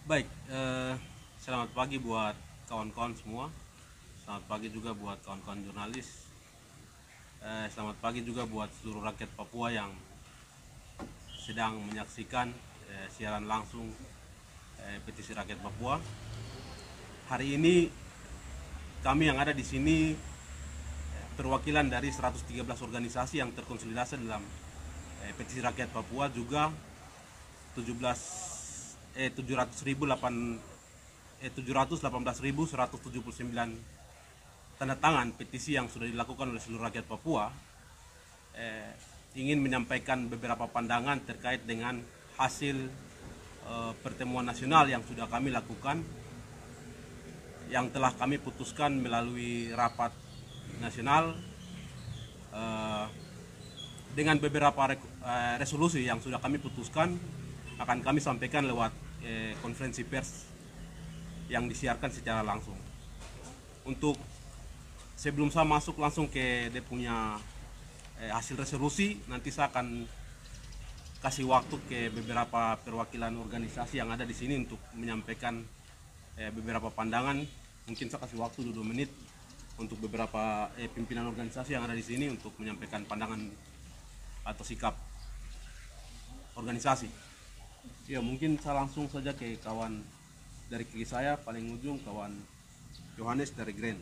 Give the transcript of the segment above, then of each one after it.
Baik, selamat pagi buat kawan-kawan semua. Selamat pagi juga buat kawan-kawan jurnalis. Selamat pagi juga buat seluruh rakyat Papua yang sedang menyaksikan siaran langsung petisi rakyat Papua. Hari ini kami yang ada di sini perwakilan dari 113 organisasi yang terkonsolidasi dalam petisi rakyat Papua, juga 718.179 tanda tangan petisi yang sudah dilakukan oleh seluruh rakyat Papua, ingin menyampaikan beberapa pandangan terkait dengan hasil pertemuan nasional yang sudah kami lakukan, yang telah kami putuskan melalui rapat nasional dengan beberapa resolusi yang sudah kami putuskan akan kami sampaikan lewat konferensi pers yang disiarkan secara langsung. Untuk sebelum saya masuk langsung ke dia punya hasil resolusi, nanti saya akan kasih waktu ke beberapa perwakilan organisasi yang ada di sini untuk menyampaikan beberapa pandangan. Mungkin saya kasih waktu 2 menit untuk beberapa pimpinan organisasi yang ada di sini untuk menyampaikan pandangan atau sikap organisasi. Ya, mungkin saya langsung saja ke kawan dari kiri saya paling ujung, kawan Yohanes dari Grand.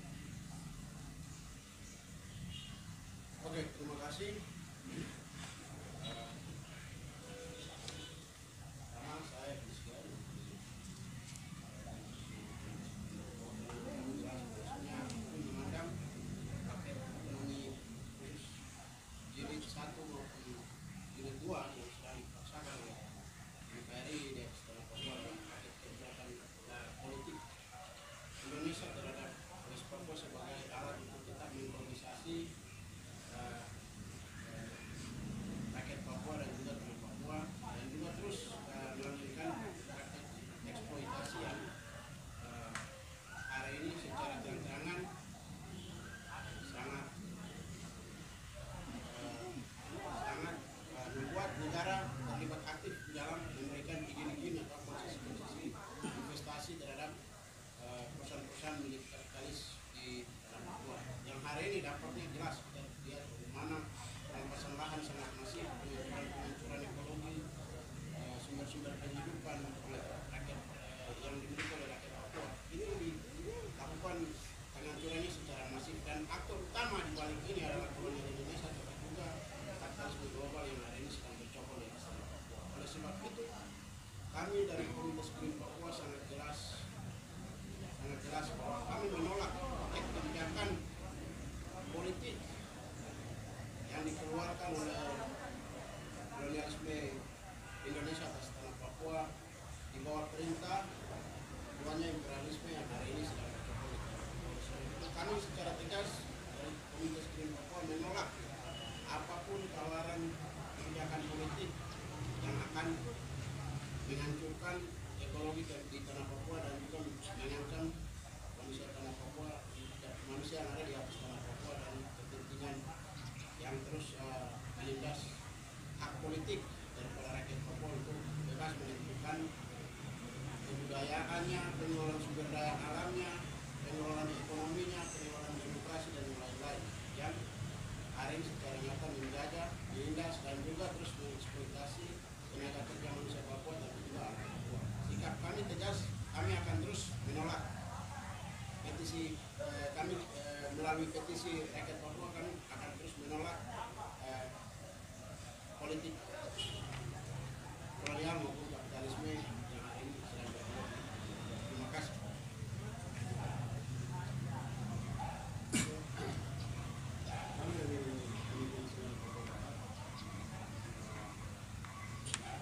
Oke, terima kasih. Karena saya memandang paket ekonomi jilid 1 maupun jilid 2 yang sedang dipaksakan oleh MPRI di Istana Papua dalam paket kebijakan politik Indonesia terhadap West Papua sebagai alat untuk tetap mengimprovisasi rakyat Papua dan juga tanah Papua, dan juga terus melanjutkan praktek eksploitasi yang hari ini secara terang-terangan sangat membuat negara terlibat aktif dalam memberikan izin-izin atau konsesi-konsesi investasi terhadap perusahaan-perusahaan milik kapitalis di tanah Papua, yang hari ini dampaknya jelas kita lihat bagaimana perampasan lahan sangat masif, penghancuran ekologi, sumber-sumber kehidupan oleh rakyat yang dimiliki oleh rakyat Papua. Ini dilakukan penghancurannya secara masif, dan aktor utama di balik ini adalah kolonial Indonesia, tapi juga kapitalisme global yang hari ini sedang bercokol di Istana Papua. Oleh sebab itu, kami dari Komunitas Green Papua sangat jelas bahwa kami menolak paket kebijakan politik yang dikeluarkan oleh kolonialisme Indonesia atas tanah Papua di bawah perintah duanya imperialisme yang hari ini sedang bercokol. Kami secara tegas dari Komunitas Green Papua menolak apapun tawaran kebijakan politik yang akan menghancurkan ekologi di tanah Papua dan juga mengancam manusia tanah Papua, manusia yang ada di atas tanah Papua, dan kepentingan yang terus menindas hak politik daripada rakyat Papua untuk bebas menentukan kebudayaannya, pengelolaan sumber daya alamnya, pengelolaan ekonominya, pengelolaan demokrasi, dan lain-lain yang hari ini secara nyata menjajah, dinindas, dan juga terus mengeksploitasi tenaga kerja manusia Papua dan juga anak Papua. Sikap kami tegas, kami akan terus menolak petisi kami melalui petisi rakyat Papua. Kami akan terus menolak politik kolonial maupun kapitalisme yang hari ini sedang berlaku. Terima kasih.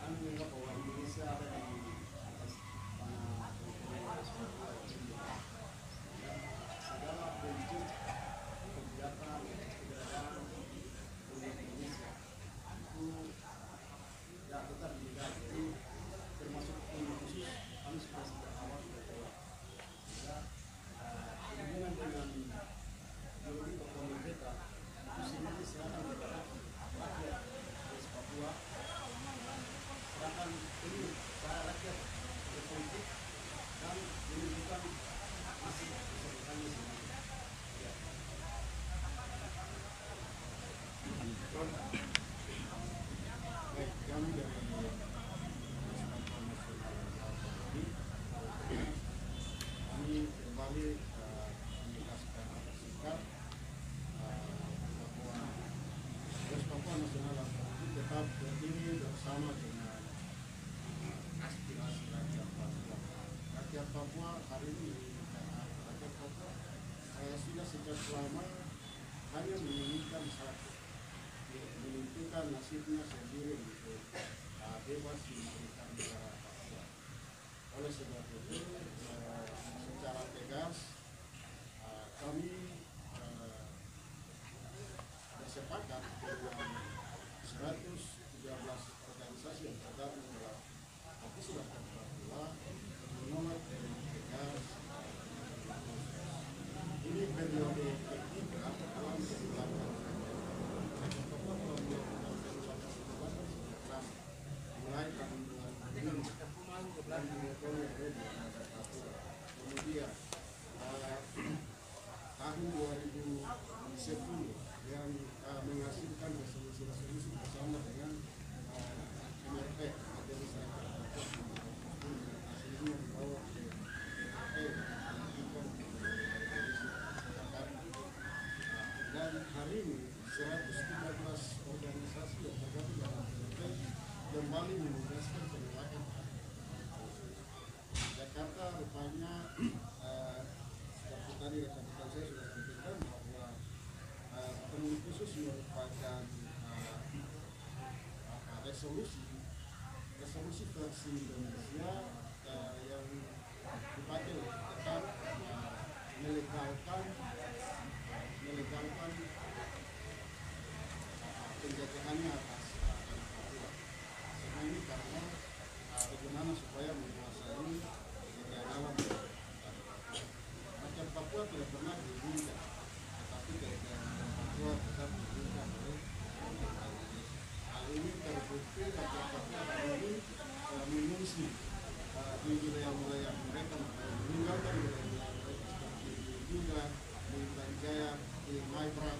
Kami menganggap bahwa Indonesia ada di atas tanah segala bentuk kebijakan keberadaan Indonesia itu ya tetap dijaga. Jadi termasuk khusus kami sejak awal sudah tolak. Sehingga hubungan dengan ideologi Papua Merdeka itu sendiri silakan kepada rakyat West Papua. Sedangkan ini para rakyat berpolitik Baik, kami dari Persatuan Nasional Tadi, kami kembali menegaskan sikap bahwa Persatuan Nasional Tadi tetap berdiri bersama dengan aspirasi rakyat Papua. Rakyat Papua hari ini, rakyat Papua sudah sejak lama hanya menginginkan satu, menentukan nasibnya sendiri untuk bebas memberikan negara Papua. Oleh sebab itu, secara tegas kami bersepakat dengan 113 organisasi yang tergabung dalam Kopisi Rakyat Papua menolak dengan tegas ini periode ketiga dalam kehidupan rakyat Papua telah melakukan perjuangan mulai tahun 2006 dan kemudian tahun 2010 yang menghasilkan resolusi bersama dengan MRP Majelis Rakyat Papua hasilnya dibawa ke dan hari ini 113 organisasi yang tergabung dalam MRP kembali menugaskan penolakan. Jakarta rupanya seperti tadi rekan-rekan saya sudah sampaikan bahwa otonomi khusus merupakan resolusi versi Indonesia yang dipakai tetap melegalkan penjajahannya atas Papua. Semua ini karena bagaimana supaya menguasai negara dalam rakyat Papua tidak pernah diinginkan, tetapi keadaan Papua tetap diinginkan oleh pemerintah Indonesia. Hal ini terbukti rakyat Papua hari ini mengungsi di wilayah-wilayah mereka, meninggalkan wilayah-wilayah mereka seperti di Jingga, di Banjaya, di Maibrat.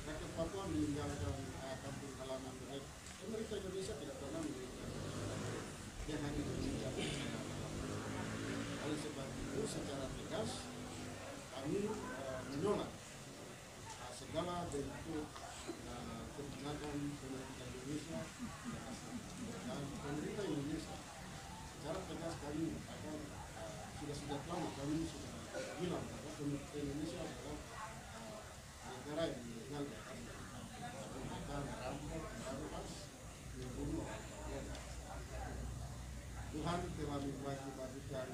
Rakyat Papua meninggalkan kampung halaman mereka. Pemerintah Indonesia tidak pernah meninggalkan yang hanya meninggalkan secara alam. Oleh sebab itu, secara tegas kami menolak segala bentuk kebijakan pemerintah Indonesia dan pemerintah Indonesia. Secara tegas kami mengatakan sudah sejak lama kami sudah bilang bahwa pemerintah Indonesia adalah negara yang ilegal di atas mereka merampok, merampas, membunuh orang Papua. Tuhan telah membagi-bagikan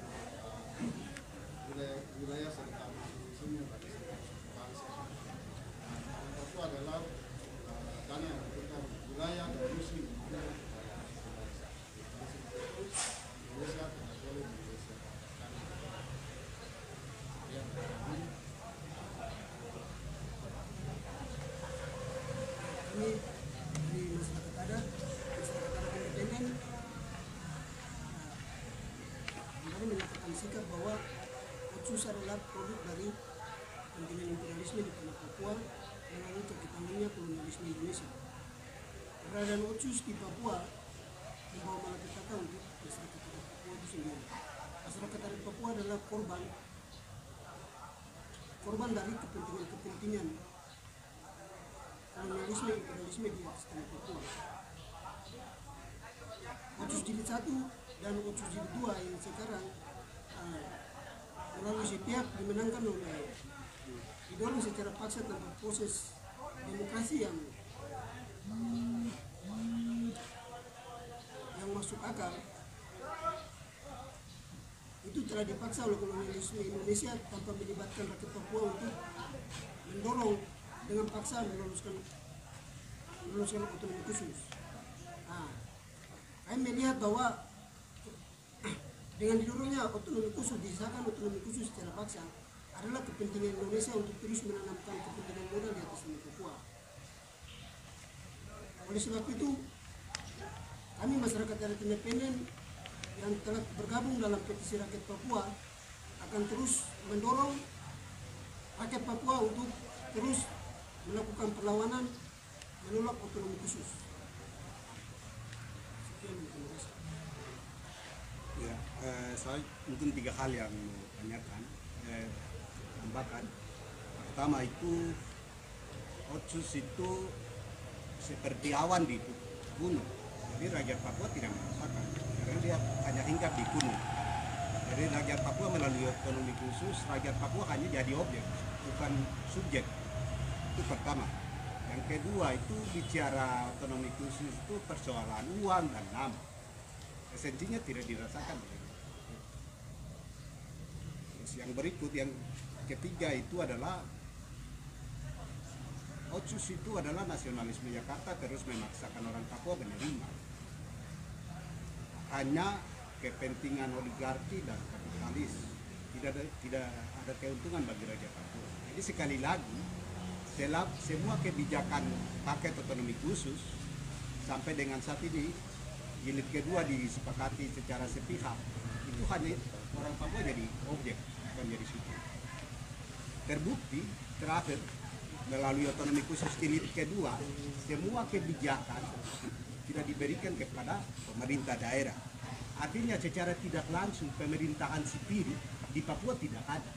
wilayah serta musuh-musuhnya bagi setiap bangsa. Papua adalah tanah yang diberikan wilayah dan musuh Indonesia tidak boleh Indonesia yang ini dari masyarakat adat independen kembali menyatakan sikap bahwa Otsus adalah produk dari kepentingan imperialisme di tanah Papua melalui kaki tangannya kolonialisme Indonesia. Keberadaan Otsus di Papua membawa malapetaka untuk masyarakat adat Papua itu sendiri. Masyarakat adat Papua adalah korban dari kepentingan kolonialisme imperialisme di atas tanah Papua. Otsus jilid 1 dan Otsus jilid 2 yang sekarang melalui sepihak dimenangkan oleh didorong secara paksa tanpa proses demokrasi yang masuk akal, itu telah dipaksa oleh kolonialisme Indonesia tanpa melibatkan rakyat Papua untuk mendorong dengan paksa meluluskan otonomi khusus. Kami melihat bahwa dengan didorongnya otonomi khusus, disahkan otonomi khusus secara paksa adalah kepentingan Indonesia untuk terus menanamkan kepentingan modal di atas tanah Papua. Oleh sebab itu, kami masyarakat adat independen yang telah bergabung dalam petisi rakyat Papua akan terus mendorong rakyat Papua untuk terus melakukan perlawanan menolak otonomi khusus. Sekian terima kasih. Ya, saya mungkin 3 hal yang mau tanyakan, tambahkan. Pertama itu Otsus itu seperti awan di gunung. Jadi rakyat Papua tidak merasakan karena dia hanya hinggap di gunung. Jadi rakyat Papua melalui otonomi khusus, rakyat Papua hanya jadi objek, bukan subjek. Itu pertama. Yang kedua itu bicara otonomi khusus itu persoalan uang dan nama. Esensinya tidak dirasakan. Terus yang berikut, yang ketiga itu adalah Otsus itu adalah nasionalisme Jakarta terus memaksakan orang Papua menerima. Hanya kepentingan oligarki dan kapitalis, tidak ada keuntungan bagi rakyat Papua. Jadi sekali lagi, semua kebijakan paket otonomi khusus sampai dengan saat ini jilid kedua disepakati secara sepihak, itu hanya orang Papua jadi objek, bukan jadi subjek. Terbukti terakhir melalui otonomi khusus jilid kedua, semua kebijakan tidak diberikan kepada pemerintah daerah. Artinya secara tidak langsung pemerintahan sipil di Papua tidak ada.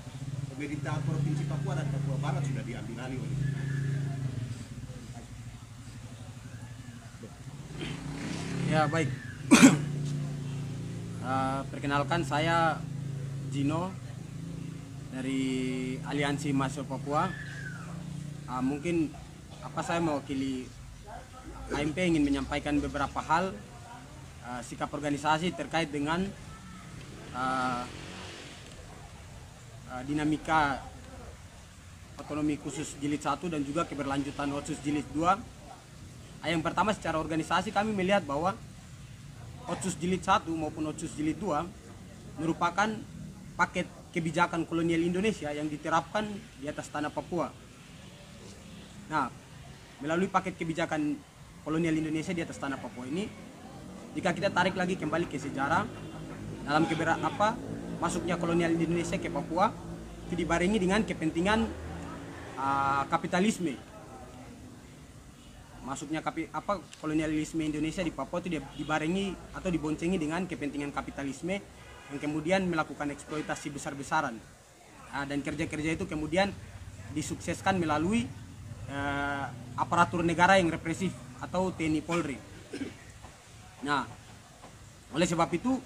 Pemerintah Provinsi Papua dan Papua Barat sudah diambil alih oleh Ya baik. Perkenalkan, saya Gino dari Aliansi Mahasiswa Papua. Mungkin saya mewakili AMP ingin menyampaikan beberapa hal sikap organisasi terkait dengan dinamika otonomi khusus jilid 1 dan juga keberlanjutan Otsus jilid 2. Yang pertama, secara organisasi kami melihat bahwa Otsus jilid 1 maupun Otsus jilid 2 merupakan paket kebijakan kolonial Indonesia yang diterapkan di atas tanah Papua. Nah, melalui paket kebijakan kolonial Indonesia di atas tanah Papua ini, jika kita tarik lagi kembali ke sejarah, dalam masuknya kolonial Indonesia ke Papua itu dibarengi dengan kepentingan kapitalisme. Masuknya kolonialisme Indonesia di Papua itu dibarengi atau diboncengi dengan kepentingan kapitalisme yang kemudian melakukan eksploitasi besar-besaran. Dan kerja-kerja itu kemudian disukseskan melalui aparatur negara yang represif atau TNI Polri. Nah, oleh sebab itu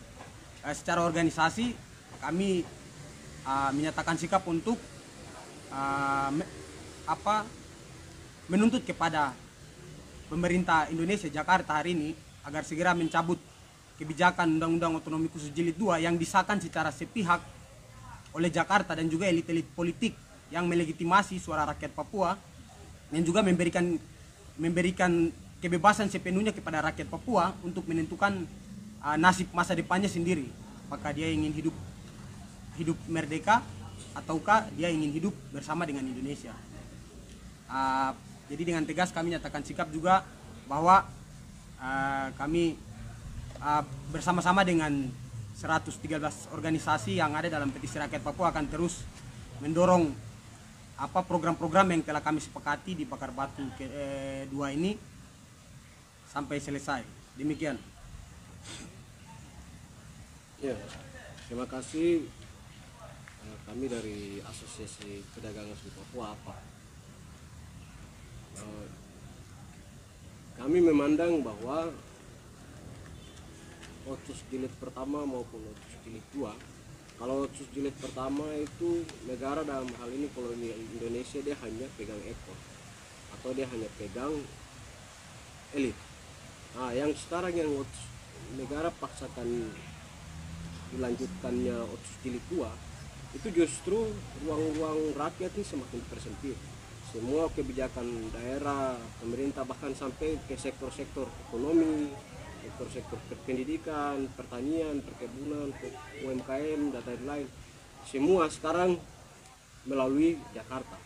secara organisasi kami menyatakan sikap untuk menuntut kepada pemerintah Indonesia Jakarta hari ini agar segera mencabut kebijakan Undang-Undang Otonomi Khusus Jilid 2 yang disahkan secara sepihak oleh Jakarta dan juga elit-elit politik yang melegitimasi suara rakyat Papua, dan juga memberikan kebebasan sepenuhnya kepada rakyat Papua untuk menentukan nasib masa depannya sendiri. Apakah dia ingin hidup merdeka ataukah dia ingin hidup bersama dengan Indonesia. Jadi dengan tegas kami nyatakan sikap juga bahwa kami bersama-sama dengan 113 organisasi yang ada dalam petisi rakyat Papua akan terus mendorong program-program yang telah kami sepakati di Bakar Batu 2 ini sampai selesai. Demikian. Ya, terima kasih. Kami dari Asosiasi Pedagang Asli Papua kami memandang bahwa Otsus jilid pertama maupun Otsus jilid 2, kalau Otsus jilid pertama itu negara dalam hal ini kolonial Indonesia dia hanya pegang ekor atau dia hanya pegang elit. Nah, yang sekarang yang negara paksakan dilanjutkannya Otsus jilid 2 itu justru ruang-ruang rakyat ini semakin tersempit. Semua kebijakan daerah, pemerintah, bahkan sampai ke sektor-sektor ekonomi, sektor-sektor pendidikan, pertanian, perkebunan, UMKM, dan lain-lain, semua sekarang melalui Jakarta.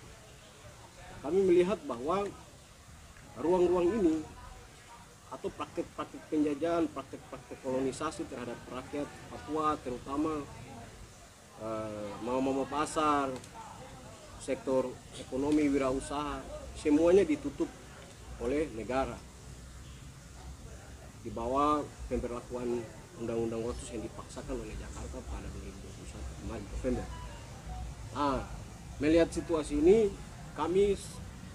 Kami melihat bahwa ruang-ruang ini atau praktek-praktek penjajahan, praktek-praktek kolonisasi terhadap rakyat Papua, terutama mama-mama pasar, sektor ekonomi, wirausaha, semuanya ditutup oleh negara di bawah pemberlakuan Undang-Undang Otsus yang dipaksakan oleh Jakarta pada 2021 kemarin November. Nah, melihat situasi ini, kami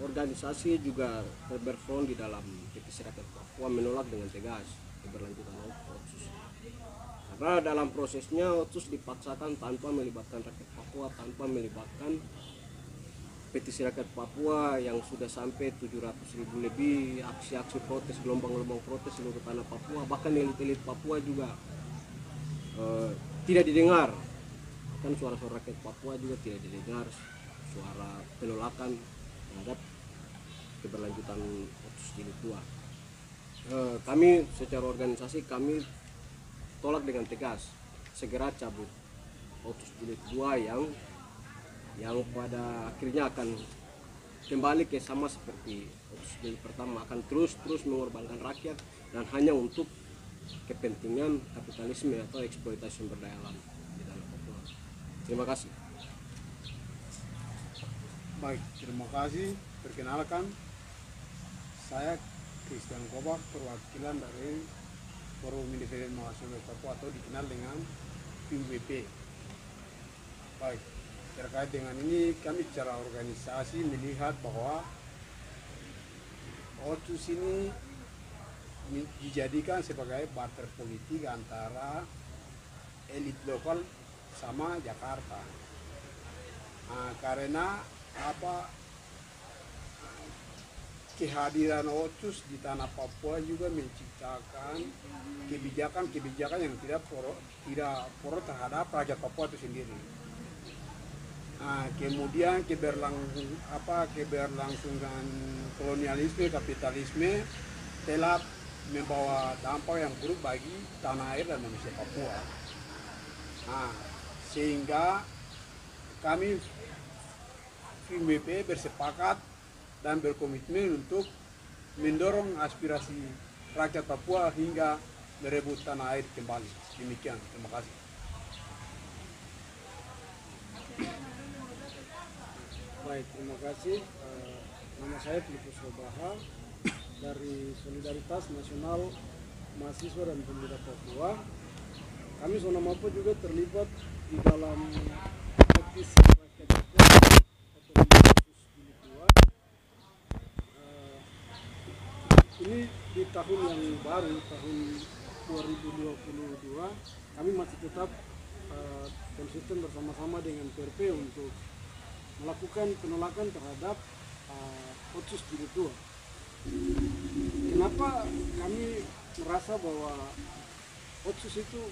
organisasi juga berfront di dalam Petisi Rakyat Papua menolak dengan tegas keberlanjutan Otsus. Karena dalam prosesnya Otsus dipaksakan tanpa melibatkan rakyat Papua, tanpa melibatkan Petisi Rakyat Papua yang sudah sampai 700.000 lebih, aksi-aksi protes, gelombang-gelombang protes seluruh tanah Papua, bahkan elit-elit Papua juga tidak didengar. Kan suara-suara rakyat Papua juga tidak didengar, suara penolakan terhadap keberlanjutan Otsus Jilid 2. Kami secara organisasi kami tolak dengan tegas segera cabut Otsus Jilid 2 yang pada akhirnya akan kembali ke sama seperti Otsus Jilid pertama, akan terus mengorbankan rakyat dan hanya untuk kepentingan kapitalisme atau eksploitasi sumber daya alam di tanah Papua. Terima kasih. Baik, terima kasih. Perkenalkan, saya Christian Kobak, perwakilan dari Forum Independen Mahasiswa Papua atau dikenal dengan PUBP. Baik, terkait dengan ini kami secara organisasi melihat bahwa Otsus ini dijadikan sebagai barter politik antara elit lokal sama Jakarta. Karena kehadiran Otsus di tanah Papua juga menciptakan kebijakan yang tidak pro terhadap rakyat Papua itu sendiri. Kemudian keberlangsungan kolonialisme, kapitalisme telah membawa dampak yang buruk bagi tanah air dan manusia Papua. Sehingga kami PUBP bersepakat dan berkomitmen untuk mendorong aspirasi rakyat Papua hingga merebut tanah air kembali. Demikian, terima kasih. Baik, terima kasih. Nama saya Filipus Robaha dari Solidaritas Nasional Mahasiswa dan Pemuda Papua. Kami Zona Mapa juga terlibat di dalam petisi rakyat Papua atau Otsus Jilid 2. Ini di tahun yang baru, tahun 2022, kami masih tetap konsisten bersama-sama dengan PRP untuk melakukan penolakan terhadap Otsus Jilid 2. Kenapa kami merasa bahwa Otsus itu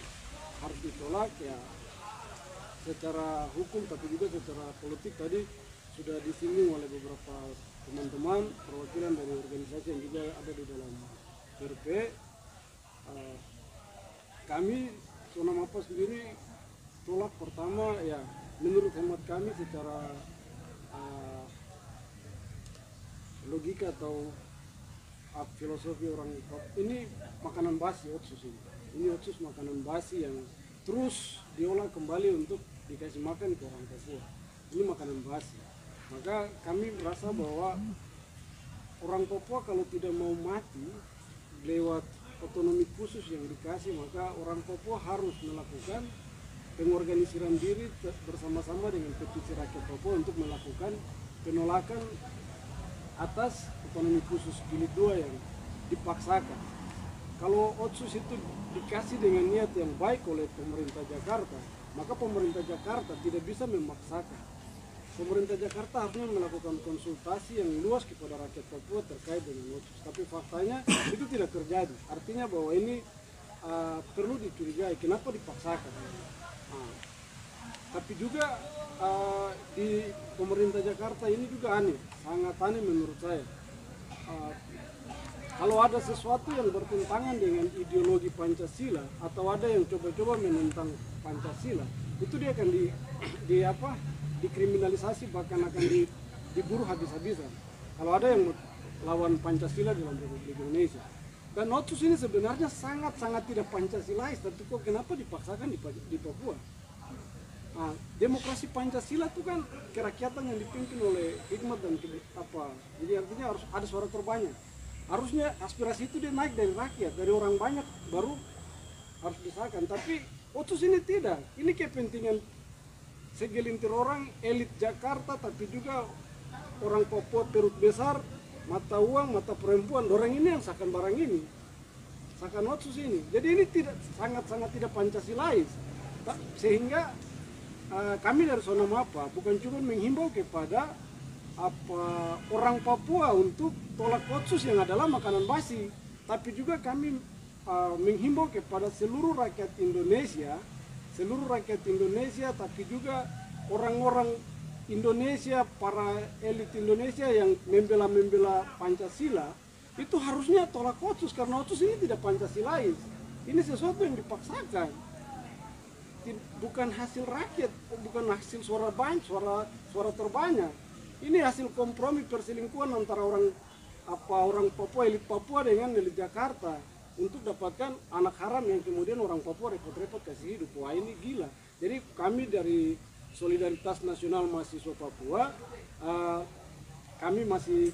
harus ditolak? Ya, secara hukum tapi juga secara politik tadi sudah disinggung oleh beberapa teman-teman perwakilan dari organisasi yang juga ada di dalam PRP. Kami Zona Mapa sendiri tolak pertama, ya menurut hemat kami secara logika atau filosofi orang ini makanan basi Otsus ini. Ini Otsus makanan basi yang terus diolah kembali untuk dikasih makan ke orang Papua. Ini makanan basi. Maka kami merasa bahwa orang Papua kalau tidak mau mati lewat otonomi khusus yang dikasih, maka orang Papua harus melakukan pengorganisiran diri bersama-sama dengan Petisi Rakyat Papua untuk melakukan penolakan atas otonomi khusus Jilid 2 yang dipaksakan. Kalau Otsus itu dikasih dengan niat yang baik oleh pemerintah Jakarta, maka pemerintah Jakarta tidak bisa memaksakan. Pemerintah Jakarta harusnya melakukan konsultasi yang luas kepada rakyat Papua terkait dengan Otsus. Tapi faktanya itu tidak terjadi. Artinya bahwa ini perlu dicurigai. Kenapa dipaksakan? Tapi juga di pemerintah Jakarta ini juga aneh, sangat aneh menurut saya. Kalau ada sesuatu yang bertentangan dengan ideologi Pancasila atau ada yang coba-coba menentang Pancasila, itu dia akan dikriminalisasi, bahkan akan diburu habis-habisan. Kalau ada yang lawan Pancasila dalam Republik Indonesia. Dan Otsus ini sebenarnya sangat-sangat tidak Pancasilais, tapi kok kenapa dipaksakan di Papua? Demokrasi Pancasila itu kan kerakyatan yang dipimpin oleh hikmat dan jadi artinya harus ada suara terbanyak. harusnya aspirasi itu dia naik dari rakyat, dari orang banyak baru harus disahkan. Tapi Otsus ini tidak, ini kepentingan segelintir orang elit Jakarta, tapi juga orang Papua perut besar, mata uang, mata perempuan, orang ini yang sahkan barang ini, sahkan Otsus ini. Jadi ini tidak, sangat-sangat tidak Pancasilais. Sehingga kami dari Sona Mapa bukan cuma menghimbau kepada orang Papua untuk tolak Otsus yang adalah makanan basi, tapi juga kami menghimbau kepada seluruh rakyat Indonesia, tapi juga orang-orang Indonesia, para elit Indonesia yang membela Pancasila, itu harusnya tolak Otsus, karena Otsus ini tidak Pancasilais. Ini sesuatu yang dipaksakan, bukan hasil rakyat, bukan hasil suara banyak, suara terbanyak. Ini hasil kompromi perselingkuhan antara orang Papua, elit Papua dengan elit Jakarta, untuk dapatkan anak haram yang kemudian orang Papua repot-repot kasih hidup. Wah, ini gila. Jadi kami dari Solidaritas Nasional Mahasiswa Papua, kami masih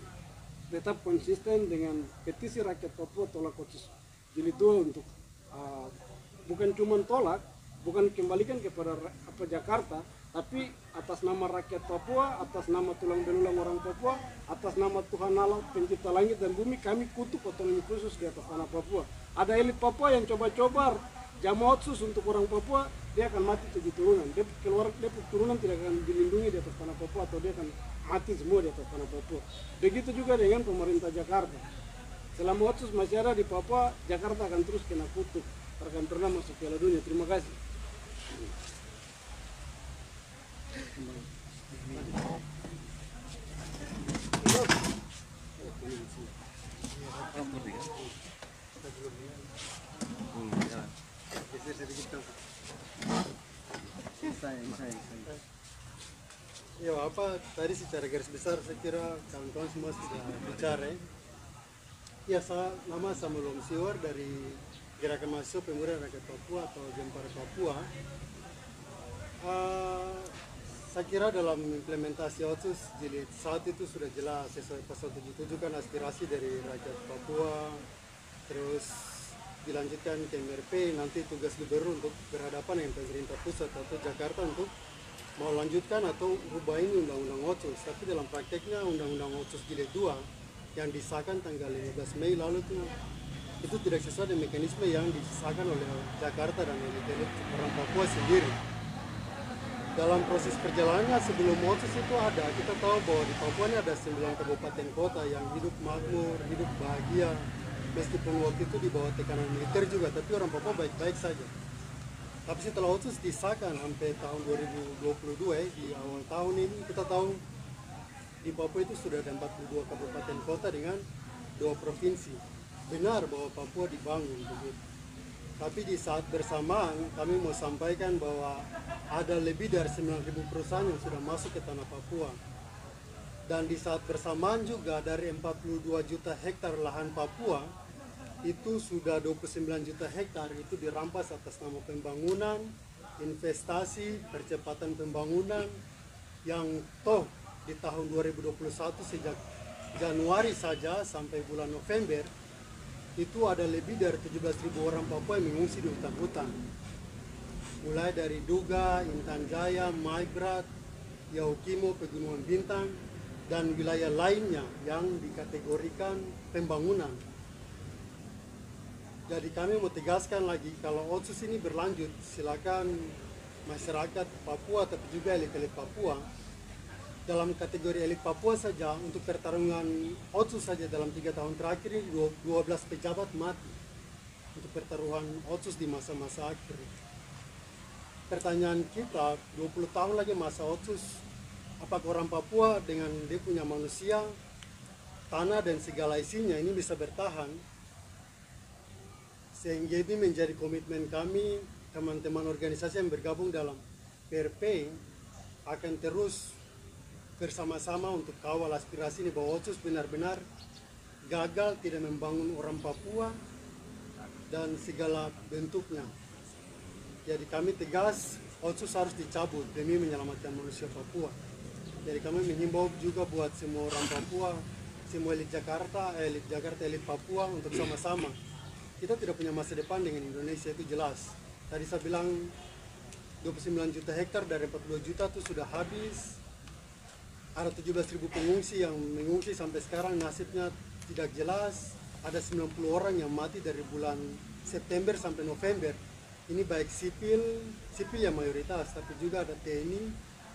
tetap konsisten dengan petisi rakyat Papua tolak Otsus Jilid 2 untuk bukan cuma tolak, bukan kembalikan kepada Jakarta, tapi atas nama rakyat Papua, atas nama tulang belulang orang Papua, atas nama Tuhan Allah pencipta langit dan bumi, kami kutuk otonomi khusus di atas tanah Papua. Ada elit Papua yang coba-coba jamu Otsus untuk orang Papua, dia akan mati 7 turunan. Dia turunan tidak akan dilindungi di atas tanah Papua, atau dia akan mati semua di atas tanah Papua. Begitu juga dengan pemerintah Jakarta. Selama Otsus masih ada di Papua, Jakarta akan terus kena kutuk, akan pernah masuk Piala Dunia. Terima kasih. Ya, tadi secara garis besar saya kira kawan-kawan semua sudah bicara. Ya, nama Samuel Omsiwar dari Gerakan Mahasiswa Pemuda Rakyat Papua atau Gempar Papua. Saya kira dalam implementasi Otsus Jilid 1 itu sudah jelas sesuai pasal 77 kan aspirasi dari rakyat Papua, terus dilanjutkan ke MRP, nanti tugas gubernur untuk berhadapan dengan pemerintah pusat atau Jakarta untuk mau lanjutkan atau ubah ini undang-undang Otsus. Tapi dalam prakteknya undang-undang Otsus Jilid 2 yang disahkan tanggal 15 Mei lalu itu tidak sesuai dengan mekanisme yang disahkan oleh Jakarta dan elit orang Papua sendiri. Dalam proses perjalanannya sebelum Otsus itu ada, kita tahu bahwa di Papua ini ada 9 kabupaten kota yang hidup makmur, hidup bahagia, meskipun waktu itu di bawah tekanan militer juga, tapi orang Papua baik-baik saja. Tapi setelah Otsus disahkan sampai tahun 2022, di awal tahun ini kita tahu di Papua itu sudah ada 42 kabupaten kota dengan 2 provinsi. Benar bahwa Papua dibangun begitu. Tapi di saat bersamaan kami mau sampaikan bahwa ada lebih dari 9.000 perusahaan yang sudah masuk ke tanah Papua. Dan di saat bersamaan juga dari 42 juta hektar lahan Papua, itu sudah 29 juta hektar itu dirampas atas nama pembangunan, investasi, percepatan pembangunan, yang toh di tahun 2021 sejak Januari saja sampai bulan November, itu ada lebih dari 17.000 orang Papua yang mengungsi di hutan-hutan. Mulai dari Duga, Intan Jaya, Maibrat, Yaukimo, Pegunungan Bintang, dan wilayah lainnya yang dikategorikan pembangunan. Jadi kami mau tegaskan lagi, kalau Otsus ini berlanjut, silakan masyarakat Papua, tapi juga elit-elit Papua, dalam kategori elit Papua saja, untuk pertarungan Otsus saja dalam 3 tahun terakhir ini 12 pejabat mati untuk pertaruhan Otsus di masa-masa akhir. Pertanyaan kita, 20 tahun lagi masa Otsus, apakah orang Papua dengan dia punya manusia, tanah dan segala isinya ini bisa bertahan? Sehingga ini menjadi komitmen kami, teman-teman organisasi yang bergabung dalam PRP, akan terus bersama-sama untuk kawal aspirasi ini bahwa Otsus benar-benar gagal tidak membangun orang Papua dan segala bentuknya. Jadi kami tegas, Otsus harus dicabut demi menyelamatkan manusia Papua. Jadi kami menghimbau juga buat semua orang Papua, semua elit Jakarta, elit Papua untuk sama-sama. Kita tidak punya masa depan dengan Indonesia, itu jelas. Tadi saya bilang 29 juta hektar dari 42 juta itu sudah habis. Ada 17.000 pengungsi yang mengungsi sampai sekarang nasibnya tidak jelas. Ada 90 orang yang mati dari bulan September sampai November. Ini baik sipil yang mayoritas, tapi juga ada TNI,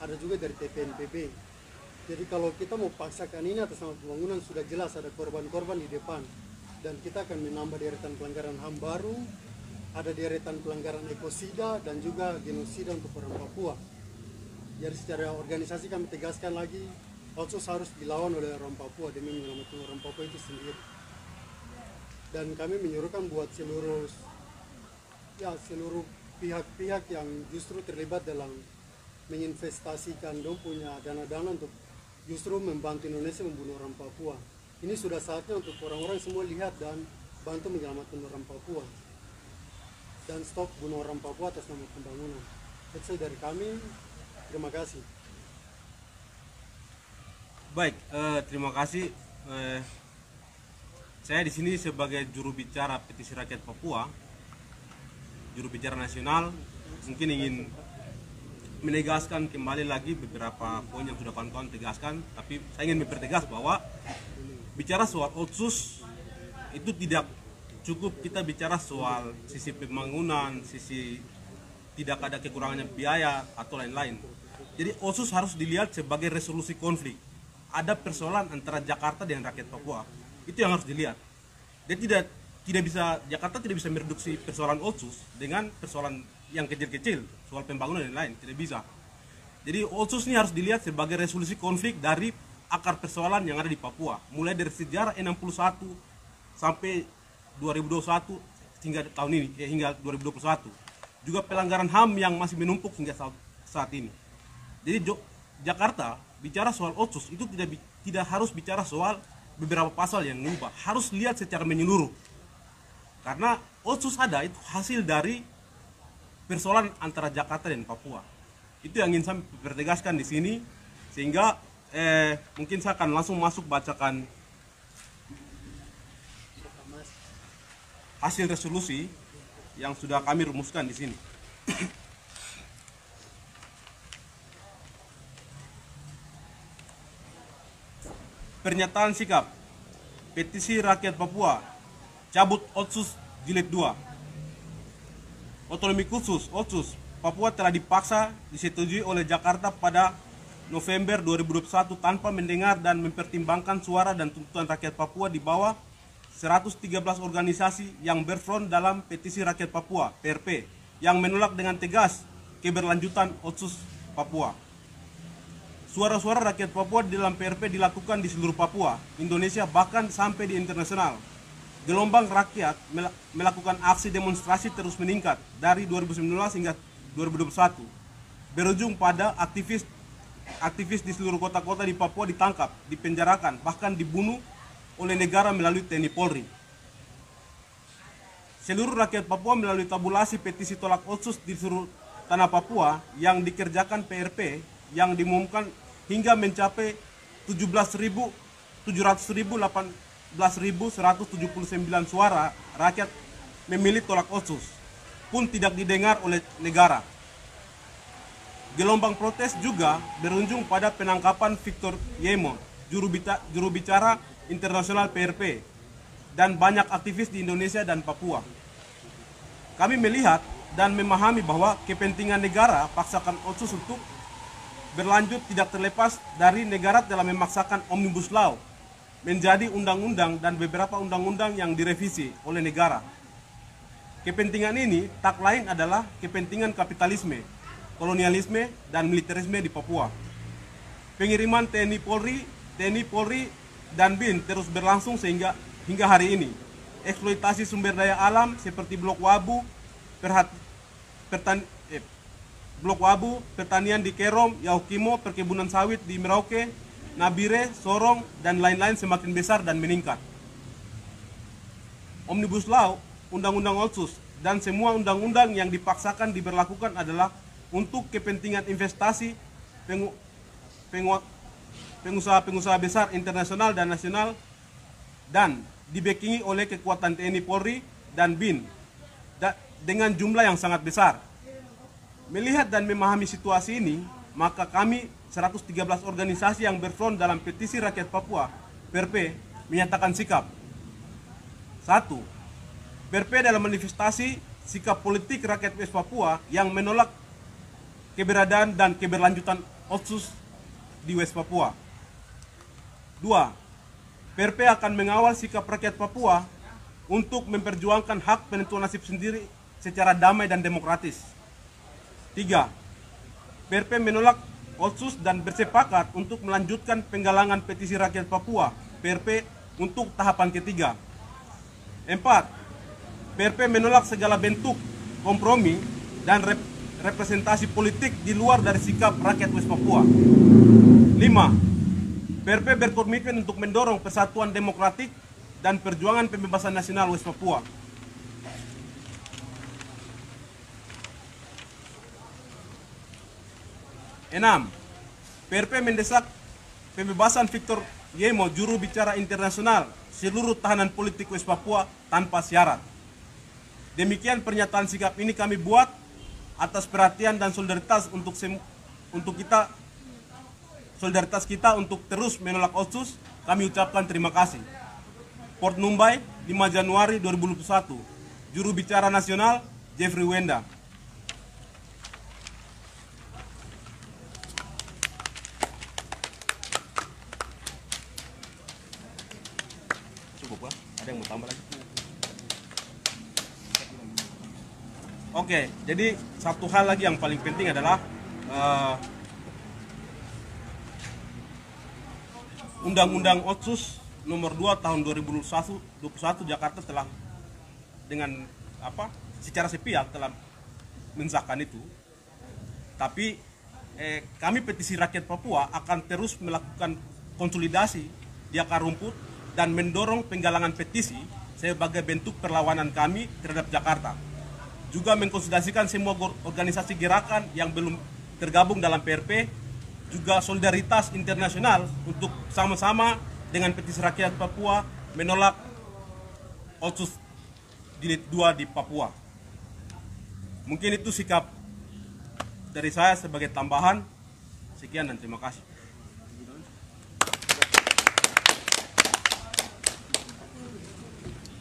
ada juga dari TPNPB. Jadi kalau kita mau paksakan ini atas nama pembangunan, sudah jelas ada korban-korban di depan. Dan kita akan menambah deretan pelanggaran HAM baru, ada deretan pelanggaran ekosida dan juga genosida untuk orang Papua. Jadi secara organisasi kami tegaskan lagi, Otsus harus dilawan oleh orang Papua demi menyelamatkan orang Papua itu sendiri. Dan kami menyuruhkan buat seluruh pihak-pihak yang justru terlibat dalam menginvestasikan dong punya dana-dana untuk justru membantu Indonesia membunuh orang Papua. Ini sudah saatnya untuk orang-orang semua lihat dan bantu menyelamatkan orang Papua. Dan stop bunuh orang Papua atas nama pembangunan. Itu dari kami. Terima kasih. Baik, terima kasih. Saya di sini sebagai juru bicara Petisi Rakyat Papua, juru bicara nasional, mungkin ingin menegaskan kembali lagi beberapa poin yang sudah kawan-kawan tegaskan, tapi saya ingin mempertegas bahwa bicara soal Otsus itu tidak cukup kita bicara soal sisi pembangunan, sisi tidak ada kekurangannya biaya atau lain-lain. Jadi Otsus harus dilihat sebagai resolusi konflik. Ada persoalan antara Jakarta dengan rakyat Papua. Itu yang harus dilihat. Dia tidak bisa, Jakarta tidak bisa mereduksi persoalan Otsus dengan persoalan yang kecil-kecil, soal pembangunan dan lain, tidak bisa. Jadi Otsus ini harus dilihat sebagai resolusi konflik dari akar persoalan yang ada di Papua, mulai dari sejarah 61 sampai 2021 hingga tahun ini, hingga 2021. Juga pelanggaran HAM yang masih menumpuk hingga saat ini. Jadi Jakarta bicara soal Otsus itu tidak harus bicara soal beberapa pasal yang mengubah, harus lihat secara menyeluruh. Karena Otsus ada itu hasil dari persoalan antara Jakarta dan Papua. Itu yang ingin saya pertegaskan di sini, sehingga mungkin saya akan langsung masuk bacakan hasil resolusi yang sudah kami rumuskan di sini. Pernyataan sikap Petisi Rakyat Papua cabut Otsus Jilid 2. Otonomi khusus Otsus Papua telah dipaksa disetujui oleh Jakarta pada November 2021 tanpa mendengar dan mempertimbangkan suara dan tuntutan rakyat Papua di bawah 113 organisasi yang berfront dalam Petisi Rakyat Papua (PRP) yang menolak dengan tegas keberlanjutan Otsus Papua. Suara-suara rakyat Papua di dalam PRP dilakukan di seluruh Papua, Indonesia, bahkan sampai di internasional. Gelombang rakyat melakukan aksi demonstrasi terus meningkat dari 2019 hingga 2021. Berujung pada aktivis di seluruh kota-kota di Papua ditangkap, dipenjarakan, bahkan dibunuh oleh negara melalui TNI Polri. Seluruh rakyat Papua melalui tabulasi petisi tolak Otsus di seluruh tanah Papua yang dikerjakan PRP yang diumumkan hingga mencapai 11.179 suara rakyat memilih tolak Otsus pun tidak didengar oleh negara. Gelombang protes juga berujung pada penangkapan Victor Yemo, juru bicara internasional PRP, dan banyak aktivis di Indonesia dan Papua. Kami melihat dan memahami bahwa kepentingan negara paksakan Otsus untuk berlanjut tidak terlepas dari negara telah memaksakan Omnibus Law menjadi undang-undang dan beberapa undang-undang yang direvisi oleh negara. Kepentingan ini tak lain adalah kepentingan kapitalisme, kolonialisme, dan militerisme di Papua. Pengiriman TNI Polri, dan BIN terus berlangsung hingga hari ini. Eksploitasi sumber daya alam seperti Blok Wabu, pertanian di Kerom, Yaukimo, perkebunan sawit di Merauke, Nabire, Sorong, dan lain-lain semakin besar dan meningkat. Omnibus Law, Undang-Undang Otsus, dan semua undang-undang yang dipaksakan diberlakukan adalah untuk kepentingan investasi, pengusaha-pengusaha besar internasional dan nasional dan dibackingi oleh kekuatan TNI Polri dan BIN dengan jumlah yang sangat besar. Melihat dan memahami situasi ini, maka kami 113 organisasi yang berfront dalam petisi rakyat Papua, PRP, menyatakan sikap. 1. PRP dalam manifestasi sikap politik rakyat West Papua yang menolak keberadaan dan keberlanjutan Otsus di West Papua. 2. PRP akan mengawal sikap rakyat Papua untuk memperjuangkan hak penentuan nasib sendiri secara damai dan demokratis. 3. PRP menolak Otsus dan bersepakat untuk melanjutkan penggalangan petisi rakyat Papua, PRP, untuk tahapan ketiga. 4. PRP menolak segala bentuk kompromi dan representasi politik di luar dari sikap rakyat West Papua. 5. PRP berkomitmen untuk mendorong persatuan demokratik dan perjuangan pembebasan nasional West Papua. 6. PRP mendesak pembebasan Victor Yemo, juru bicara internasional, seluruh tahanan politik West Papua tanpa syarat. Demikian pernyataan sikap ini kami buat atas perhatian dan solidaritas solidaritas kita untuk terus menolak Otsus. Kami ucapkan terima kasih. Port Numbai, 5 Januari 2021. Juru bicara nasional Jeffrey Wenda. Ada yang mau tambah lagi? Oke, jadi satu hal lagi yang paling penting adalah Undang-Undang Otsus nomor 2 tahun 2021 Jakarta telah dengan secara sepihak telah mensahkan itu. Tapi kami petisi rakyat Papua akan terus melakukan konsolidasi di akar rumput dan mendorong penggalangan petisi sebagai bentuk perlawanan kami terhadap Jakarta. Juga mengkonsolidasikan semua organisasi gerakan yang belum tergabung dalam PRP, juga solidaritas internasional untuk sama-sama dengan petisi rakyat Papua menolak Otsus Jilid 2 di Papua. Mungkin itu sikap dari saya sebagai tambahan. Sekian dan terima kasih.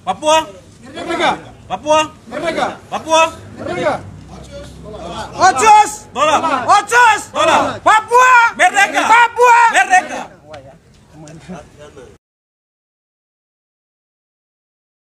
Papua Merdeka! Papua Merdeka! Papua Merdeka! Otsus tolak! Otsus tolak! Papua Merdeka! Papua Merdeka!